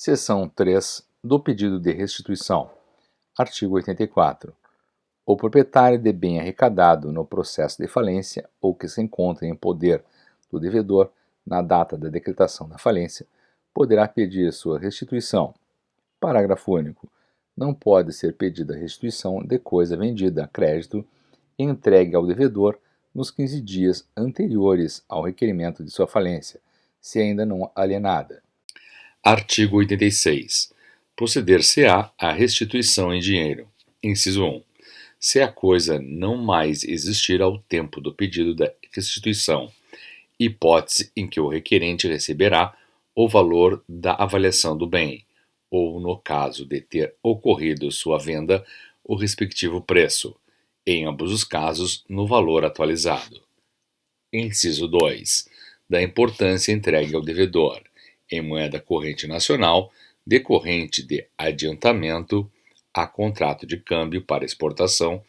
Seção 3 do pedido de restituição. Artigo 84. O proprietário de bem arrecadado no processo de falência ou que se encontre em poder do devedor na data da decretação da falência poderá pedir sua restituição. Parágrafo único. Não pode ser pedida a restituição de coisa vendida a crédito e entregue ao devedor nos 15 dias anteriores ao requerimento de sua falência, se ainda não alienada. Artigo 86. Proceder-se-á à restituição em dinheiro. Inciso 1. Se a coisa não mais existir ao tempo do pedido da restituição, hipótese em que o requerente receberá o valor da avaliação do bem, ou, no caso de ter ocorrido sua venda, o respectivo preço, em ambos os casos, no valor atualizado. Inciso 2. Da importância entregue ao devedor, em moeda corrente nacional, decorrente de adiantamento a contrato de câmbio para exportação,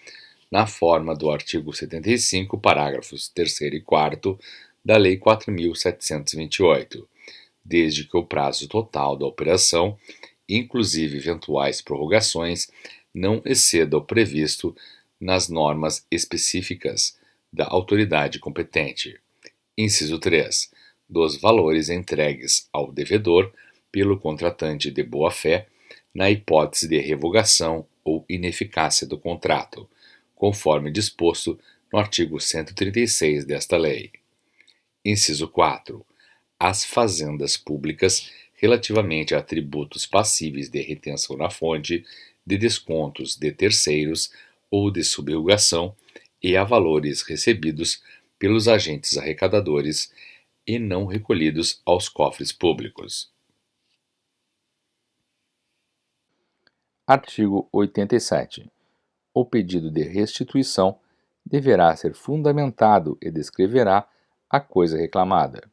na forma do artigo 75, parágrafos 3º e 4º da Lei 4.728, desde que o prazo total da operação, inclusive eventuais prorrogações, não exceda o previsto nas normas específicas da autoridade competente. Inciso 3. Dos valores entregues ao devedor pelo contratante de boa-fé, na hipótese de revogação ou ineficácia do contrato, conforme disposto no artigo 136 desta lei. Inciso 4. As fazendas públicas relativamente a tributos passíveis de retenção na fonte, de descontos de terceiros ou de subrogação e a valores recebidos pelos agentes arrecadadores e não recolhidos aos cofres públicos. Artigo 87. O pedido de restituição deverá ser fundamentado e descreverá a coisa reclamada.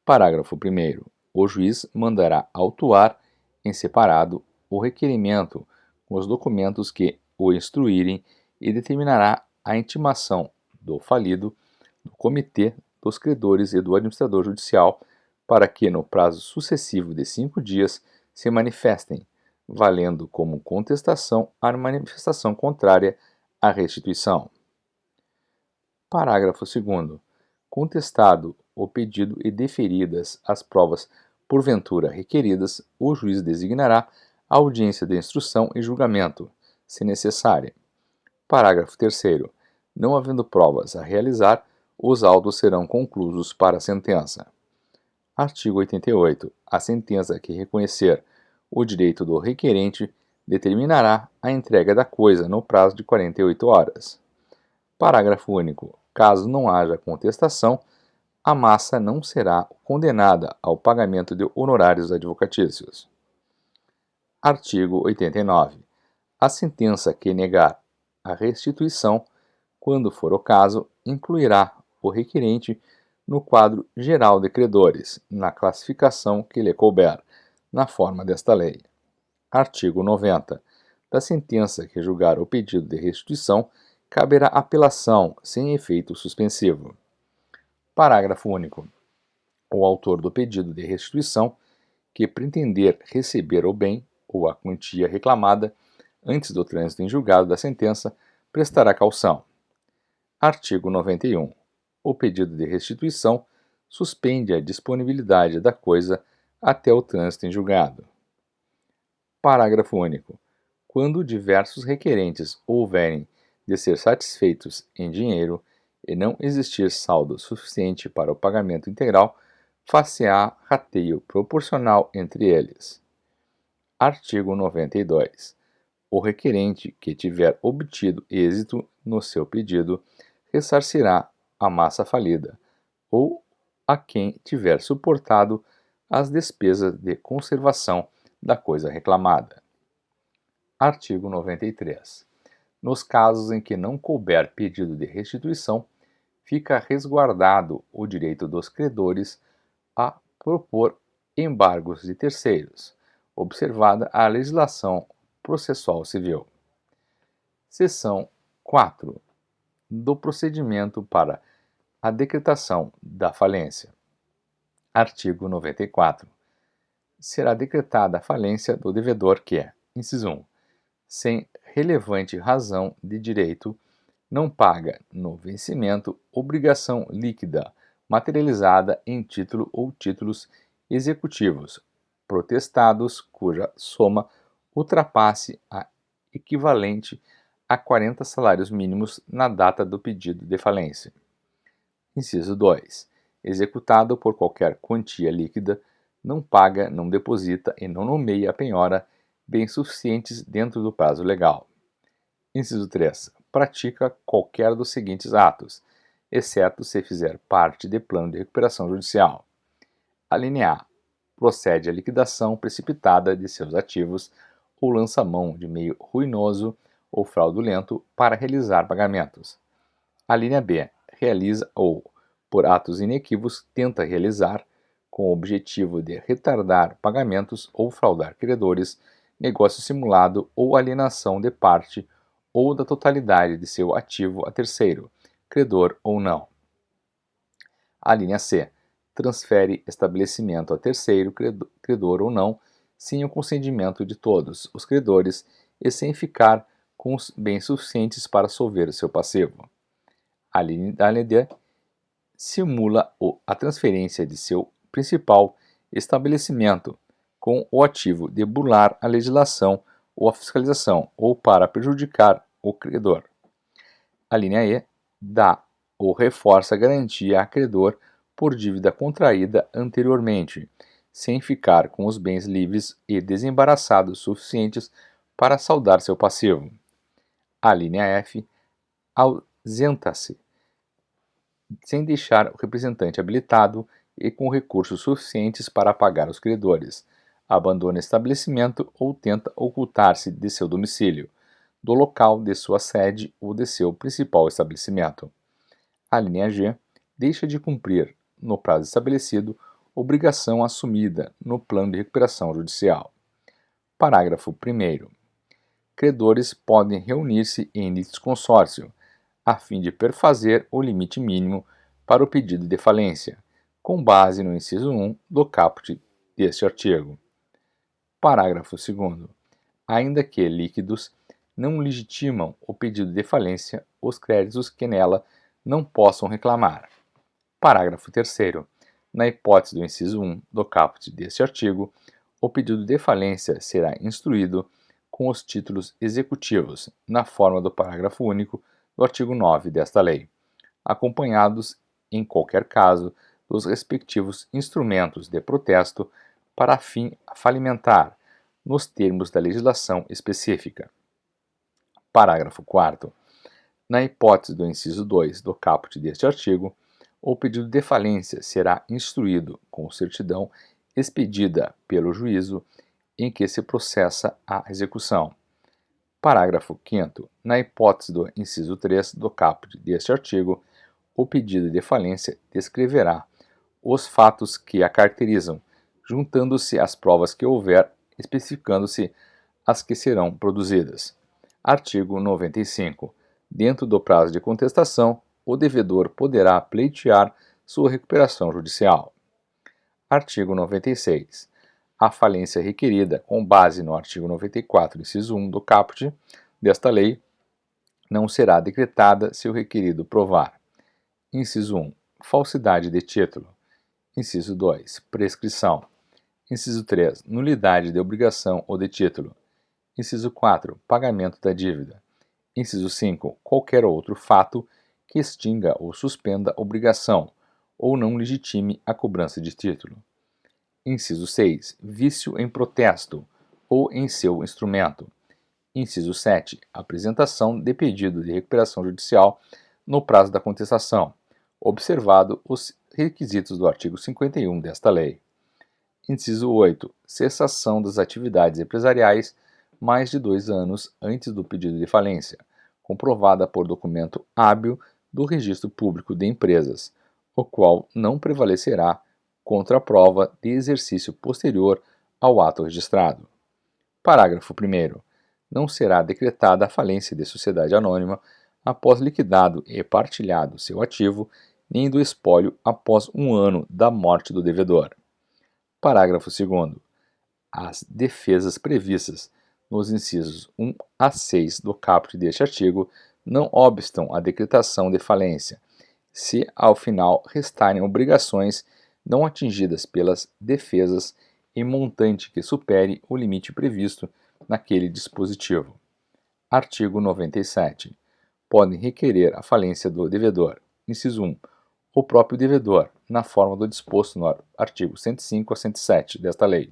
Parágrafo 1º. O juiz mandará autuar em separado o requerimento com os documentos que o instruírem e determinará a intimação do falido, do comitê, dos credores e do administrador judicial para que, no prazo sucessivo de 5 dias, se manifestem, valendo como contestação a manifestação contrária à restituição. Parágrafo 2º. Contestado o pedido e deferidas as provas porventura requeridas, o juiz designará a audiência de instrução e julgamento, se necessária. Parágrafo 3º. Não havendo provas a realizar, os autos serão conclusos para a sentença. Artigo 88. A sentença que reconhecer o direito do requerente determinará a entrega da coisa no prazo de 48 horas. Parágrafo único. Caso não haja contestação, a massa não será condenada ao pagamento de honorários advocatícios. Artigo 89. A sentença que negar a restituição, quando for o caso, incluirá o requerente no quadro geral de credores, na classificação que lhe couber, na forma desta lei. Artigo 90. Da sentença que julgar o pedido de restituição, caberá apelação sem efeito suspensivo. Parágrafo único. O autor do pedido de restituição, que pretender receber o bem ou a quantia reclamada antes do trânsito em julgado da sentença, prestará caução. Artigo 91. O pedido de restituição suspende a disponibilidade da coisa até o trânsito em julgado. Parágrafo único. Quando diversos requerentes houverem de ser satisfeitos em dinheiro e não existir saldo suficiente para o pagamento integral, far-se-á rateio proporcional entre eles. Artigo 92. O requerente que tiver obtido êxito no seu pedido ressarcirá a massa falida, ou a quem tiver suportado as despesas de conservação da coisa reclamada. Artigo 93. Nos casos em que não couber pedido de restituição, fica resguardado o direito dos credores a propor embargos de terceiros, observada a legislação processual civil. Seção 4. Do procedimento para a decretação da falência. Artigo 94. será decretada a falência do devedor que, inciso 1, sem relevante razão de direito, não paga no vencimento obrigação líquida materializada em título ou títulos executivos protestados cuja soma ultrapasse a equivalente a 40 salários mínimos na data do pedido de falência. Inciso 2. Executado por qualquer quantia líquida, não paga, não deposita e não nomeia a penhora bens suficientes dentro do prazo legal. Inciso 3. Pratica qualquer dos seguintes atos, exceto se fizer parte de plano de recuperação judicial. Alínea A. Procede à liquidação precipitada de seus ativos ou lança mão de meio ruinoso ou fraudulento para realizar pagamentos. Alínea B. Realiza ou, por atos inequívocos, tenta realizar, com o objetivo de retardar pagamentos ou fraudar credores, negócio simulado ou alienação de parte ou da totalidade de seu ativo a terceiro, credor ou não. A linha C. Transfere estabelecimento a terceiro, credor ou não, sem o consentimento de todos os credores e sem ficar com os bens suficientes para solver o seu passivo. A linha D. Simula a transferência de seu principal estabelecimento com o ativo de burlar a legislação ou a fiscalização ou para prejudicar o credor. A linha E. Dá ou reforça a garantia a credor por dívida contraída anteriormente, sem ficar com os bens livres e desembaraçados suficientes para saldar seu passivo. A linha F. Ausenta-se, sem deixar o representante habilitado e com recursos suficientes para pagar os credores. Abandona estabelecimento ou tenta ocultar-se de seu domicílio, do local de sua sede ou de seu principal estabelecimento. A linha G. Deixa de cumprir, no prazo estabelecido, obrigação assumida no plano de recuperação judicial. Parágrafo 1º. Credores podem reunir-se em litisconsórcio, a fim de perfazer o limite mínimo para o pedido de falência, com base no inciso 1 do caput deste artigo. Parágrafo 2º. Ainda que líquidos, não legitimam o pedido de falência os créditos que nela não possam reclamar. Parágrafo 3º. Na hipótese do inciso 1 do caput deste artigo, o pedido de falência será instruído com os títulos executivos, na forma do parágrafo único do artigo 9 desta lei, acompanhados, em qualquer caso, dos respectivos instrumentos de protesto para fim falimentar, nos termos da legislação específica. Parágrafo 4º. Na hipótese do inciso 2 do caput deste artigo, o pedido de falência será instruído com certidão expedida pelo juízo em que se processa a execução. Parágrafo 5º. Na hipótese do inciso 3 do caput deste artigo, o pedido de falência descreverá os fatos que a caracterizam, juntando-se as provas que houver, especificando-se as que serão produzidas. Artigo 95. Dentro do prazo de contestação, o devedor poderá pleitear sua recuperação judicial. Artigo 96. A falência requerida com base no artigo 94, inciso 1 do caput desta lei não será decretada se o requerido provar: inciso 1. Falsidade de título. Inciso 2. Prescrição. Inciso 3. Nulidade de obrigação ou de título. Inciso 4. Pagamento da dívida. Inciso 5. Qualquer outro fato que extinga ou suspenda a obrigação ou não legitime a cobrança de título. Inciso 6. Vício em protesto ou em seu instrumento. Inciso 7. Apresentação de pedido de recuperação judicial no prazo da contestação, observado os requisitos do artigo 51 desta lei. Inciso 8. Cessação das atividades empresariais mais de 2 anos antes do pedido de falência, comprovada por documento hábil do Registro Público de Empresas, o qual não prevalecerá contra a prova de exercício posterior ao ato registrado. Parágrafo 1º. Não será decretada a falência de sociedade anônima após liquidado e partilhado seu ativo, nem do espólio após 1 ano da morte do devedor. Parágrafo 2º. as defesas previstas nos incisos 1 a 6 do caput deste artigo não obstam a decretação de falência, se ao final restarem obrigações não atingidas pelas defesas em montante que supere o limite previsto naquele dispositivo. Artigo 97. Podem requerer a falência do devedor. Inciso 1. O próprio devedor, na forma do disposto no artigo 105 a 107 desta lei.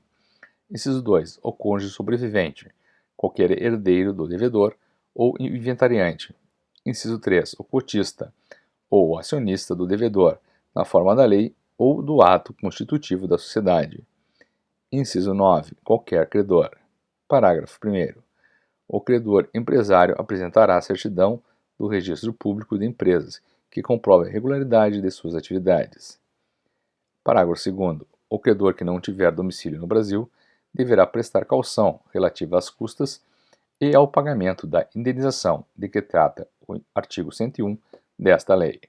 Inciso 2. O cônjuge sobrevivente, qualquer herdeiro do devedor ou inventariante. Inciso 3. O cotista ou o acionista do devedor, na forma da lei ou do ato constitutivo da sociedade. Inciso 9. Qualquer credor. Parágrafo 1º. O credor empresário apresentará a certidão do Registro Público de Empresas, que comprove a regularidade de suas atividades. Parágrafo 2º. O credor que não tiver domicílio no Brasil deverá prestar caução relativa às custas e ao pagamento da indenização de que trata o artigo 101 desta lei.